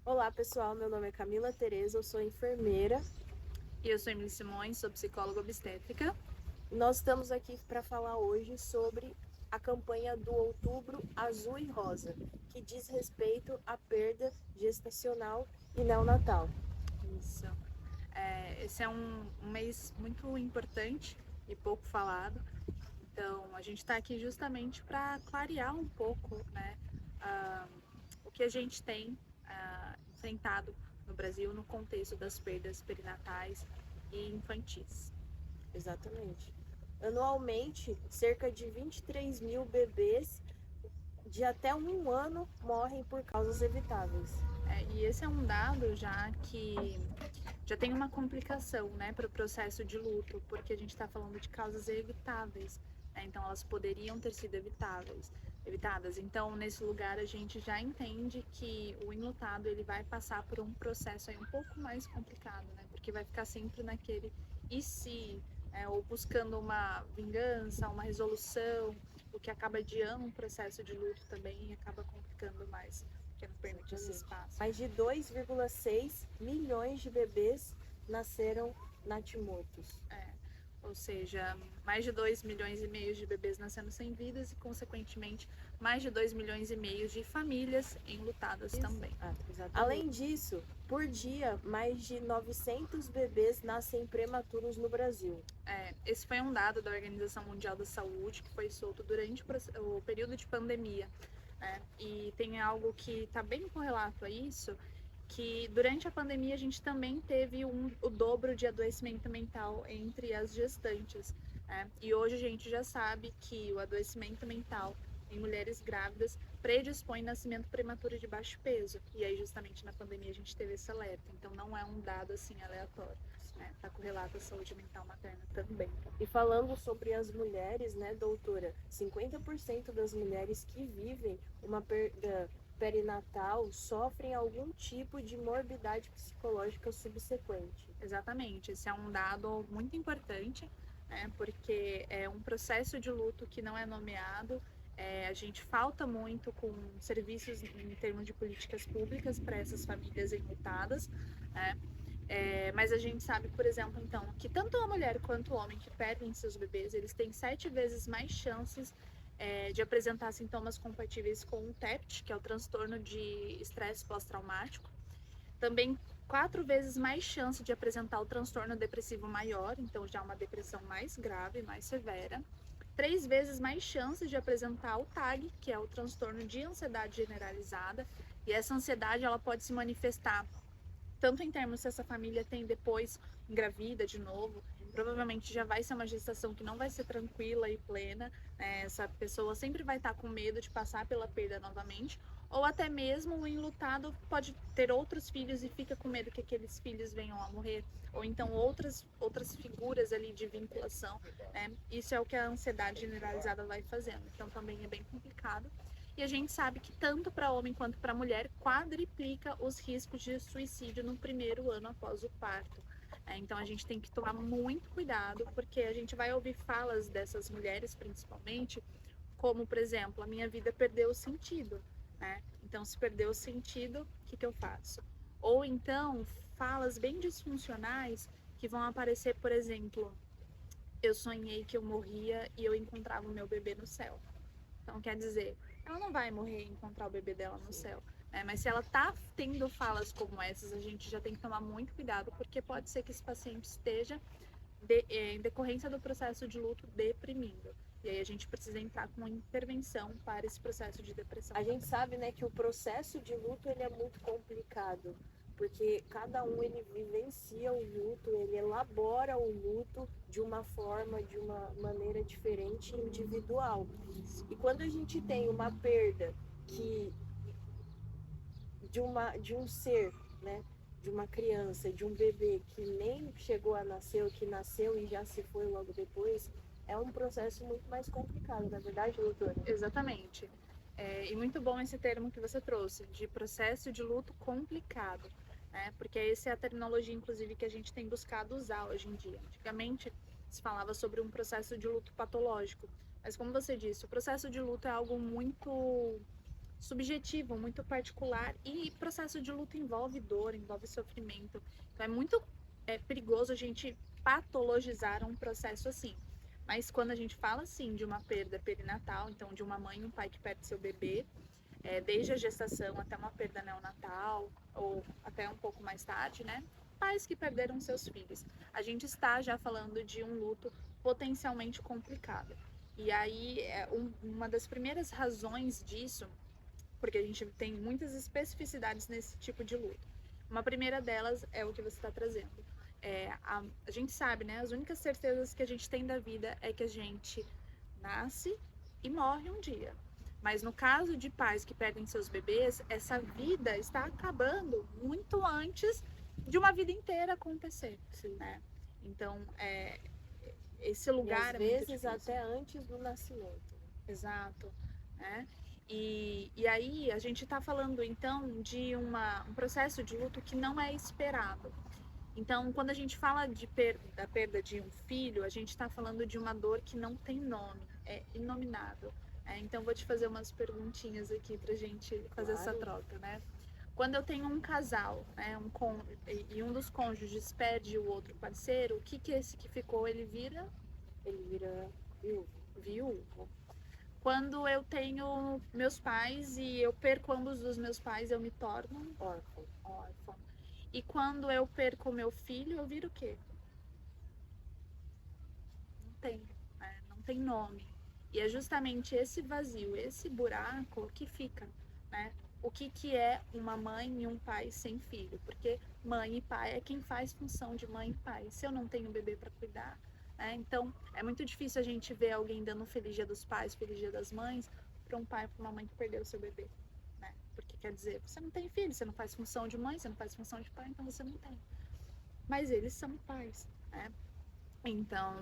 Olá pessoal, meu nome é Camila Tereza, eu sou enfermeira E eu sou Emily Simões, sou psicóloga obstétrica. e nós estamos aqui para falar hoje sobre a campanha do Outubro Azul e Rosa, que diz respeito à perda gestacional e neonatal. Isso. Esse é um mês muito importante e pouco falado. Então, a gente está aqui justamente para clarear um pouco, né, o que a gente tem enfrentado no Brasil no contexto das perdas perinatais e infantis. Exatamente. Anualmente, cerca de 23 mil bebês de até 1 ano morrem por causas evitáveis. E esse é um dado já que já tem uma complicação, né, para o processo de luto, porque a gente está falando de causas evitáveis, né? Então elas poderiam ter sido evitadas. Então nesse lugar a gente já entende que o enlutado ele vai passar por um processo aí um pouco mais complicado, né? Porque vai ficar sempre naquele e se, ou buscando uma vingança, uma resolução, o que acaba adiando um processo de luto também e acaba complicando mais, porque não permite esse Exatamente. espaço. Mais de 2,6 milhões de bebês nasceram natimortos. Ou seja, mais de 2 milhões e meio de bebês nascendo sem vidas e, consequentemente, mais de 2 milhões e meio de famílias enlutadas também. Além disso, por dia, mais de 900 bebês nascem prematuros no Brasil. Esse foi um dado da Organização Mundial da Saúde que foi solto durante o período de pandemia. E tem algo que está bem correlato a isso, que durante a pandemia a gente também teve o dobro de adoecimento mental entre as gestantes. E hoje a gente já sabe que o adoecimento mental em mulheres grávidas predispõe nascimento prematuro de baixo peso. E aí justamente na pandemia a gente teve esse alerta. Então não é um dado assim aleatório. Está correlato à saúde mental materna também. E falando sobre as mulheres, né, doutora, 50% das mulheres que vivem uma perda perinatal sofrem algum tipo de morbidade psicológica subsequente. Exatamente, esse é um dado muito importante, né, porque é um processo de luto que não é nomeado. A gente falta muito com serviços em termos de políticas públicas para essas famílias enlutadas, né? Mas a gente sabe, por exemplo, então, que tanto a mulher quanto o homem que perdem seus bebês, eles têm 7 vezes mais chances de apresentar sintomas compatíveis com o TEPT, que é o transtorno de estresse pós-traumático. Também 4 vezes mais chance de apresentar o transtorno depressivo maior, então já uma depressão mais grave, mais severa. 3 vezes mais chances de apresentar o TAG, que é o transtorno de ansiedade generalizada. E essa ansiedade ela pode se manifestar tanto em termos se essa família tem depois engravida de novo, provavelmente já vai ser uma gestação que não vai ser tranquila e plena, né? Essa pessoa sempre vai estar com medo de passar pela perda novamente, ou até mesmo o enlutado pode ter outros filhos e fica com medo que aqueles filhos venham a morrer, ou então outras figuras ali de vinculação, né? Isso é o que a ansiedade generalizada vai fazendo, então também é bem complicado. E a gente sabe que tanto para homem quanto para mulher quadriplica os riscos de suicídio no primeiro ano após o parto. Então a gente tem que tomar muito cuidado, porque a gente vai ouvir falas dessas mulheres, principalmente, como, por exemplo, a minha vida perdeu o sentido. Então, se perdeu o sentido, o que eu faço? Ou então, falas bem disfuncionais que vão aparecer, por exemplo, eu sonhei que eu morria e eu encontrava o meu bebê no céu. Então, quer dizer, ela não vai morrer e encontrar o bebê dela no céu. Mas se ela tá tendo falas como essas, a gente já tem que tomar muito cuidado, porque pode ser que esse paciente esteja, em decorrência do processo de luto, deprimindo. E aí a gente precisa entrar com uma intervenção para esse processo de depressão. A gente sabe, né, que o processo de luto ele é muito complicado, porque cada um ele vivencia o luto, ele elabora o luto de uma forma, de uma maneira diferente, individual. E quando a gente tem uma perda que de um ser, né, de uma criança, de um bebê que nem chegou a nascer, ou que nasceu e já se foi logo depois, é um processo muito mais complicado, na verdade, doutora? Exatamente. E muito bom esse termo que você trouxe, de processo de luto complicado, né? Porque essa é a terminologia, inclusive, que a gente tem buscado usar hoje em dia. Antigamente se falava sobre um processo de luto patológico, mas como você disse, o processo de luto é algo muito subjetivo, muito particular, e processo de luto envolve dor, envolve sofrimento. Então é muito perigoso a gente patologizar um processo assim. Mas quando a gente fala assim de uma perda perinatal, então de uma mãe e um pai que perde seu bebê, desde a gestação até uma perda neonatal ou até um pouco mais tarde, né? Pais que perderam seus filhos. A gente está já falando de um luto potencialmente complicado. E aí, uma das primeiras razões disso, porque a gente tem muitas especificidades nesse tipo de luto. Uma primeira delas é o que você está trazendo. A gente sabe, né? As únicas certezas que a gente tem da vida é que a gente nasce e morre um dia. Mas no caso de pais que perdem seus bebês, essa vida está acabando muito antes de uma vida inteira acontecer, né? Então, esse lugar e às é muito vezes difícil. até antes do nascimento. Exato, né? E aí a gente está falando então de um processo de luto que não é esperado. Então, quando a gente fala da perda de um filho, a gente está falando de uma dor que não tem nome, é inominável. Então, vou te fazer umas perguntinhas aqui para a gente fazer essa troca, né? Quando eu tenho um casal, né, e um dos cônjuges perde o outro parceiro, o que esse que ficou, ele vira? Ele vira Viúvo. Quando eu tenho meus pais e eu perco ambos dos meus pais, eu me torno órfão. E quando eu perco meu filho, eu viro o quê? Não tem, né? Não tem nome. E é justamente esse vazio, esse buraco que fica, né? O que é uma mãe e um pai sem filho? Porque mãe e pai é quem faz função de mãe e pai. Se eu não tenho bebê para cuidar, né? Então é muito difícil a gente ver alguém dando feliz dia dos pais, feliz dia das mães, para um pai, para uma mãe que perdeu o seu bebê. Porque quer dizer, você não tem filho, você não faz função de mãe, você não faz função de pai, então você não tem. Mas eles são pais, né? Então,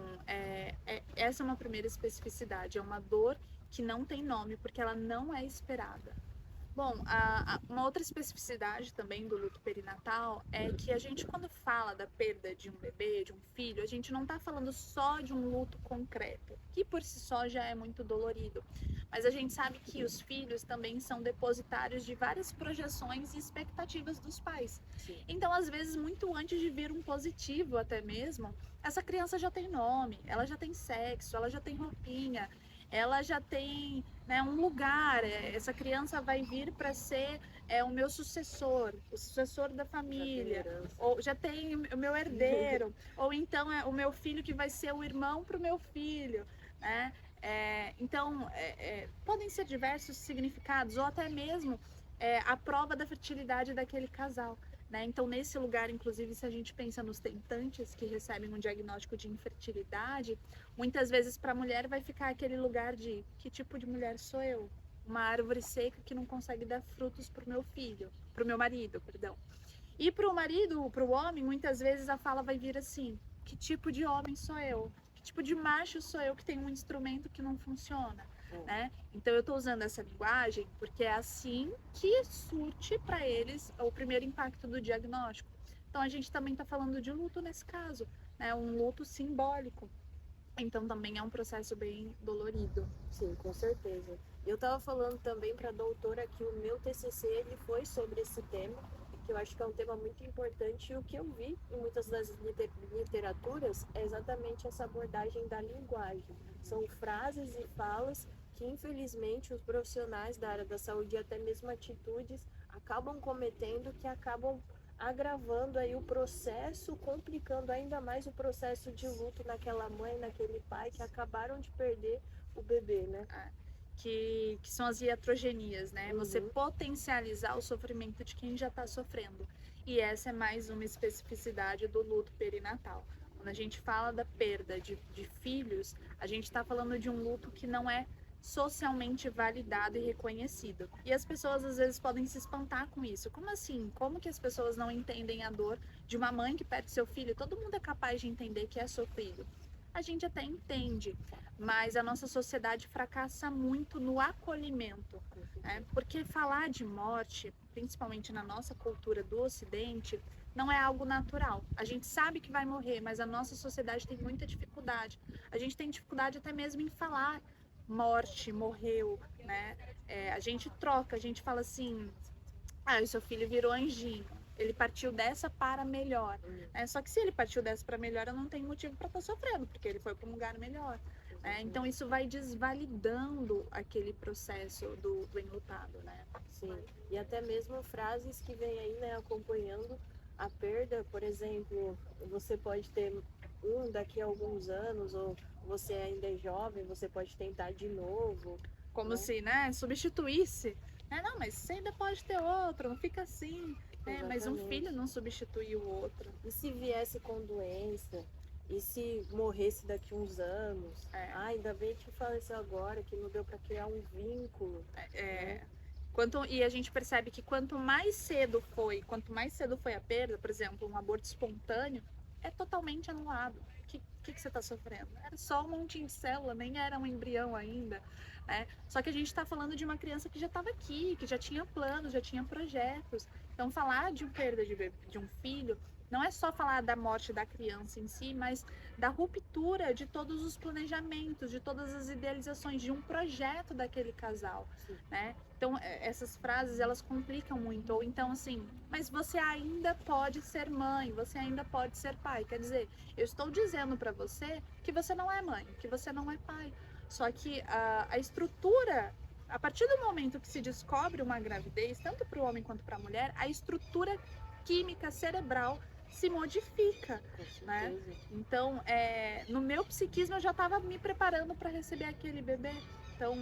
essa é uma primeira especificidade, é uma dor que não tem nome, porque ela não é esperada. Bom, uma outra especificidade também do luto perinatal é que a gente, quando fala da perda de um bebê, de um filho, a gente não está falando só de um luto concreto, que por si só já é muito dolorido. Mas a gente sabe que os filhos também são depositários de várias projeções e expectativas dos pais. Sim. Então, às vezes, muito antes de vir um positivo até mesmo, essa criança já tem nome, ela já tem sexo, ela já tem roupinha, ela já tem, né, um lugar. Essa criança vai vir para ser o meu sucessor, o sucessor da família, ou já tem o meu herdeiro, ou então é o meu filho que vai ser o irmão para o meu filho, né? Então, podem ser diversos significados, ou até mesmo a prova da fertilidade daquele casal. Né? Então, nesse lugar, inclusive, se a gente pensa nos tentantes que recebem um diagnóstico de infertilidade, muitas vezes para a mulher vai ficar aquele lugar de que tipo de mulher sou eu? Uma árvore seca que não consegue dar frutos para o meu filho, para o meu marido, perdão. E para o marido, para o homem, muitas vezes a fala vai vir assim: que tipo de homem sou eu? Que tipo de macho sou eu que tem um instrumento que não funciona? Né? Então eu estou usando essa linguagem porque é assim que surte para eles o primeiro impacto do diagnóstico. Então a gente também está falando de luto nesse caso, né? Um luto simbólico. Então também é um processo bem dolorido. Sim, com certeza. Eu estava falando também para a doutora que o meu TCC ele foi sobre esse tema, que eu acho que é um tema muito importante, e o que eu vi em muitas das literaturas é exatamente essa abordagem da linguagem. São frases e falas que, infelizmente, os profissionais da área da saúde e até mesmo atitudes acabam cometendo, que acabam agravando aí o processo, complicando ainda mais o processo de luto naquela mãe, naquele pai que acabaram de perder o bebê, né? Que são as iatrogenias, né? Você potencializar o sofrimento de quem já está sofrendo. E essa é mais uma especificidade do luto perinatal. Quando a gente fala da perda de filhos, a gente está falando de um luto que não é socialmente validado e reconhecido. E as pessoas às vezes podem se espantar com isso. Como assim? Como que as pessoas não entendem a dor de uma mãe que perde seu filho? Todo mundo é capaz de entender que é sofrido. A gente até entende, mas a nossa sociedade fracassa muito no acolhimento, né? Porque falar de morte, principalmente na nossa cultura do Ocidente, não é algo natural. A gente sabe que vai morrer, mas a nossa sociedade tem muita dificuldade. A gente tem dificuldade até mesmo em falar morte, morreu, né? A gente troca, a gente fala assim, o seu filho virou anjinho, ele partiu dessa para melhor. Só que se ele partiu dessa para melhor, eu não tenho motivo para estar sofrendo, porque ele foi para um lugar melhor. Então isso vai desvalidando aquele processo do enlutado, né? Sim, e até mesmo frases que vêm aí, né, acompanhando a perda. Por exemplo, você pode ter daqui a alguns anos, ou você ainda é jovem, você pode tentar de novo. Como né? se, né, substituísse. Não, mas você ainda pode ter outro, não fica assim. Mas um filho não substitui o outro. E se viesse com doença? E se morresse daqui uns anos? Ainda bem que faleceu agora, que não deu para criar um vínculo. Né? E a gente percebe que quanto mais cedo foi a perda, por exemplo, um aborto espontâneo, é totalmente anulado. O que você está sofrendo? Era só um montinho de célula, nem era um embrião ainda. Só que a gente está falando de uma criança que já estava aqui, que já tinha planos, já tinha projetos. Então, falar de perda de um filho não é só falar da morte da criança em si, mas da ruptura de todos os planejamentos, de todas as idealizações, de um projeto daquele casal, né? Então, essas frases, elas complicam muito. Ou então, assim, mas você ainda pode ser mãe, você ainda pode ser pai. Quer dizer, eu estou dizendo para você que você não é mãe, que você não é pai. Só que a estrutura, a partir do momento que se descobre uma gravidez, tanto para o homem quanto para a mulher, a estrutura química cerebral se modifica, né? Então, no meu psiquismo, eu já estava me preparando para receber aquele bebê. Então,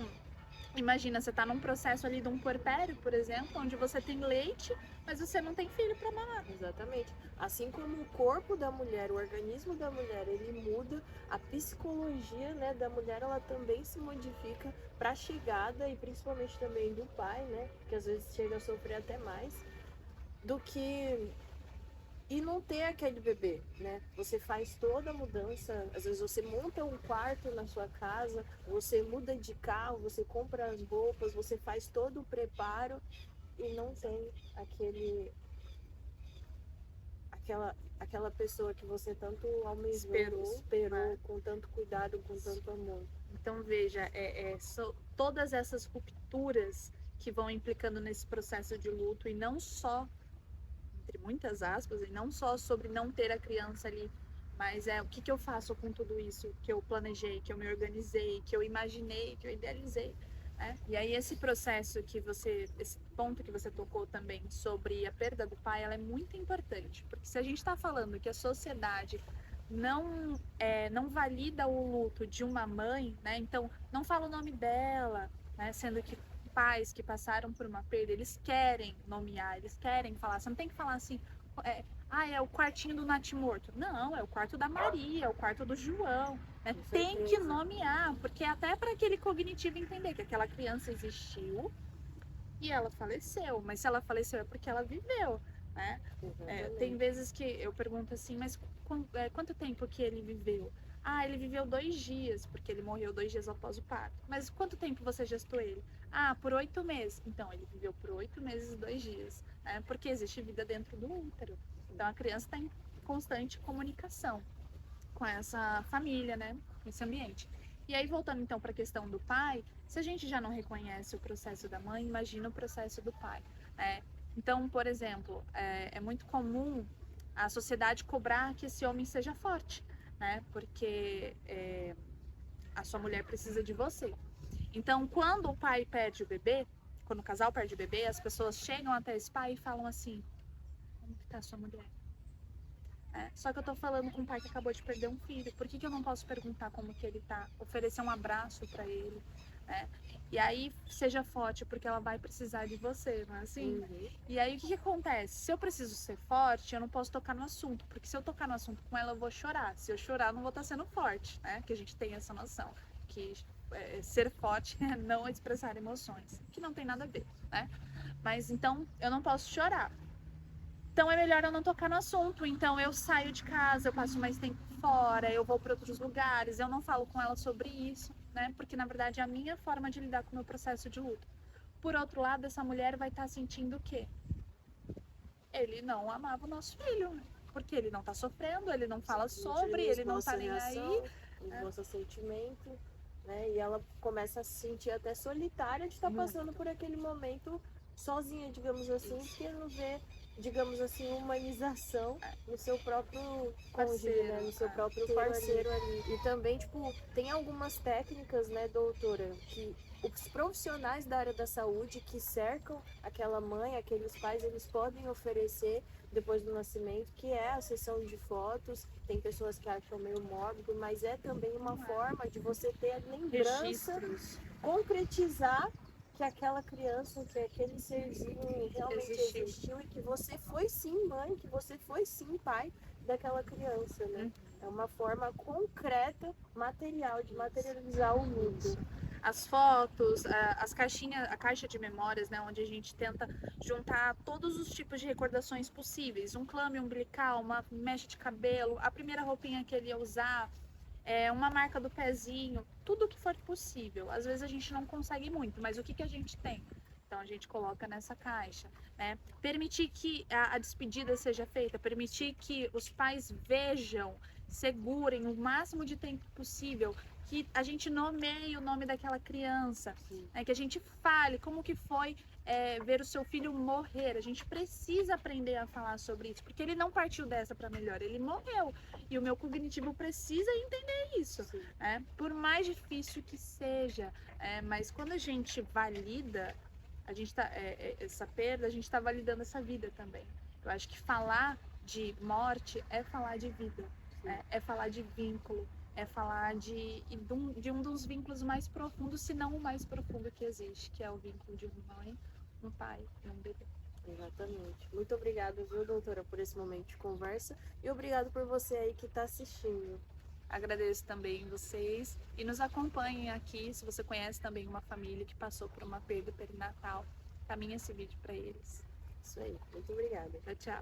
imagina, você está num processo ali de um puerpério, por exemplo, onde você tem leite, mas você não tem filho para mamar. Exatamente. Assim como o corpo da mulher, o organismo da mulher, ele muda, a psicologia, né, da mulher, ela também se modifica para a chegada, e principalmente também do pai, né, que às vezes chega a sofrer até mais do que e não ter aquele bebê, né? Você faz toda a mudança, às vezes você monta um quarto na sua casa, você muda de carro, você compra as roupas, você faz todo o preparo e não tem aquela pessoa que você tanto almejou, esperou com tanto cuidado, com tanto amor. Então veja, todas essas rupturas que vão implicando nesse processo de luto, e não só, entre muitas aspas, e não só sobre não ter a criança ali, mas o que eu faço com tudo isso que eu planejei, que eu me organizei, que eu imaginei, que eu idealizei. E aí esse processo esse ponto que você tocou também sobre a perda do pai, ela é muito importante, porque se a gente está falando que a sociedade não valida o luto de uma mãe, né? Então não fala o nome dela, né? Sendo que pais que passaram por uma perda, eles querem nomear, eles querem falar. Você não tem que falar assim, é o quartinho do natimorto. Não, é o quarto da Maria, é o quarto do João. Né? Tem que nomear, porque até para aquele cognitivo entender que aquela criança existiu e ela faleceu. Mas se ela faleceu é porque ela viveu. Né? Tem vezes que eu pergunto assim, mas quanto tempo que ele viveu? Ele viveu 2 dias, porque ele morreu 2 dias após o parto. Mas quanto tempo você gestou ele? Por 8 meses. Então, ele viveu por 8 meses e 2 dias. Né? Porque existe vida dentro do útero. Então, a criança está em constante comunicação com essa família, né? Com esse ambiente. E aí, voltando então para a questão do pai, se a gente já não reconhece o processo da mãe, imagina o processo do pai. Então, por exemplo, é muito comum a sociedade cobrar que esse homem seja forte, né? Porque a sua mulher precisa de você. Então, quando o pai perde o bebê, quando o casal perde o bebê, as pessoas chegam até esse pai e falam assim: como que tá a sua mulher? Só que eu tô falando com um pai que acabou de perder um filho. Por que eu não posso perguntar como que ele tá? Oferecer um abraço para ele, né? E aí, seja forte, porque ela vai precisar de você, não é assim? E aí, o que acontece? Se eu preciso ser forte, eu não posso tocar no assunto. Porque se eu tocar no assunto com ela, eu vou chorar. Se eu chorar, eu não vou estar sendo forte, né? Que a gente tem essa noção. Que ser forte é não expressar emoções. Que não tem nada a ver, né? Mas, então, eu não posso chorar. Então é melhor eu não tocar no assunto. Então eu saio de casa, eu passo mais tempo fora, eu vou para outros lugares, eu não falo com ela sobre isso, né? Porque na verdade é a minha forma de lidar com o meu processo de luto. Por outro lado, essa mulher vai estar sentindo o quê? Ele não amava o nosso filho, porque ele não tá sofrendo, ele não fala sobre, ele não tá nem aí. Não mostra sentimento. né? E ela começa a se sentir até solitária de estar passando por aquele momento sozinha, digamos assim, porque não vê, digamos assim, humanização no seu próprio cônjuge, né? No seu próprio parceiro ali. E também, tipo, tem algumas técnicas, né, doutora, que os profissionais da área da saúde que cercam aquela mãe, aqueles pais, eles podem oferecer depois do nascimento, que é a sessão de fotos. Tem pessoas que acham meio mórbido, mas é também uma forma de você ter a lembrança, concretizar que aquela criança, que aquele serzinho realmente existiu e que você foi sim mãe, que você foi sim pai daquela criança, né? É uma forma concreta, material, de materializar o luto. As fotos, as caixinhas, a caixa de memórias, né, onde a gente tenta juntar todos os tipos de recordações possíveis, um clame umbilical, uma mecha de cabelo, a primeira roupinha que ele ia usar, uma marca do pezinho, tudo que for possível. Às vezes a gente não consegue muito, mas o que a gente tem? Então a gente coloca nessa caixa, né? Permitir que a despedida seja feita, permitir que os pais vejam, segurem o máximo de tempo possível, que a gente nomeie o nome daquela criança, né? Que a gente fale como que foi ver o seu filho morrer. A gente precisa aprender a falar sobre isso, porque ele não partiu dessa para melhor, ele morreu. E o meu cognitivo precisa entender isso, né? Por mais difícil que seja, mas quando a gente valida a gente tá, essa perda, a gente está validando essa vida também. Eu acho que falar de morte é falar de vida, é falar de vínculo, é falar de um dos vínculos mais profundos, se não o mais profundo que existe, que é o vínculo de uma mãe, um pai e um bebê. Exatamente. Muito obrigada, viu, doutora, por esse momento de conversa e obrigado por você aí que está assistindo. Agradeço também vocês e nos acompanhem aqui. Se você conhece também uma família que passou por uma perda perinatal, caminhe esse vídeo para eles. Isso aí. Muito obrigada. Tchau, tchau.